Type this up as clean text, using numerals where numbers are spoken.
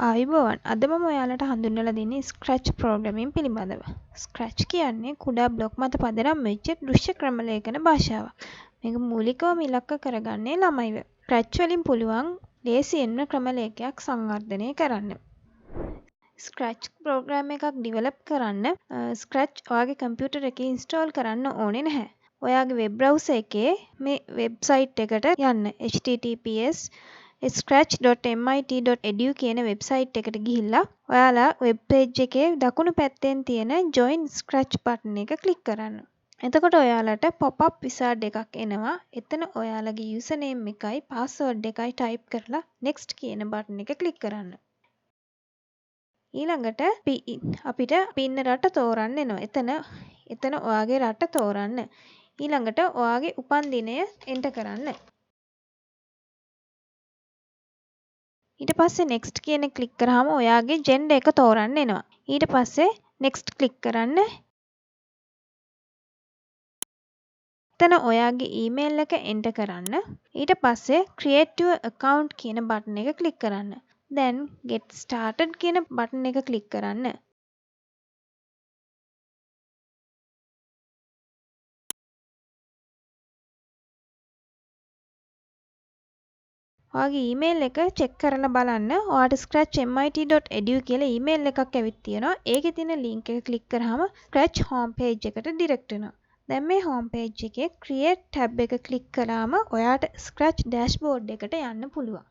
ආයුබෝවන්. අද මම ඔයාලට හඳුන්වලා දෙන්නේ ස්ක්‍රැච් ප්‍රෝග්‍රෑමින් පිළිබඳව. ස්ක්‍රැච් කියන්නේ කුඩා බ්ලොක් මත පදනම් වෙච්ච දෘශ්‍ය ක්‍රම ලේඛන භාෂාවක්. මේක මූලිකවම ඉලක්ක කරගන්නේ ළමයිව. ස්ක්‍රැච් වලින් පුළුවන් ලේසියෙන්ම ක්‍රම ලේඛයක් සංවර්ධනය කරන්න. ස්ක්‍රැච් ප්‍රෝග්‍රෑම් එකක් ඩිවෙලොප් කරන්න ස්ක්‍රැච් ඔයාගේ කම්පියුටර් එකේ ඉන්ස්ටෝල් කරන්න ඕනේ නැහැ. ඔයාගේ වෙබ් බ්‍රවුසර් එකේ මේ වෙබ්සයිට් එකට යන්න. https scratch.mit.edu කියන වෙබ්සයිට් එකට ගිහිල්ලා ඔයාලා වෙබ් පේජ් එකේ දකුණු පැත්තෙන් තියෙන join scratch button එක ක්ලික් කරන්න. එතකොට ඔයාලට pop-up wizard එකක් එනවා. එතන ඔයාලගේ username එකයි password එකයි type කරලා next කියන button එක ක්ලික් කරන්න. ඊළඟට අපිට පින්න රට තෝරන්න එනවා. එතන ඔයාගේ රට තෝරන්න. ඊළඟට ඔයාගේ උපන්දිනය එන්ටර් කරන්න. ඊට පස්සේ next කියන ක්ලික් කරාම ඔයාගේ gender එක තෝරන්න එනවා. ඊට පස්සේ next ක්ලික් කරන්න. එතන ඔයාගේ email එක enter කරන්න. ඊට පස්සේ create your account කියන button එක ක්ලික් කරන්න. දැන් get started කියන button එක ක්ලික් කරන්න. ඔයාගේ email එක check කරලා බලන්න. ඔයාට scratch.mit.edu කියලා email එකක් ඇවිත් තියෙනවා. ඒකේ තියෙන link එක click කරාම scratch home page එකට direct වෙනවා. දැන් මේ home page එකේ create tab එක click කළාම ඔයාට scratch dashboard එකට යන්න පුළුවන්.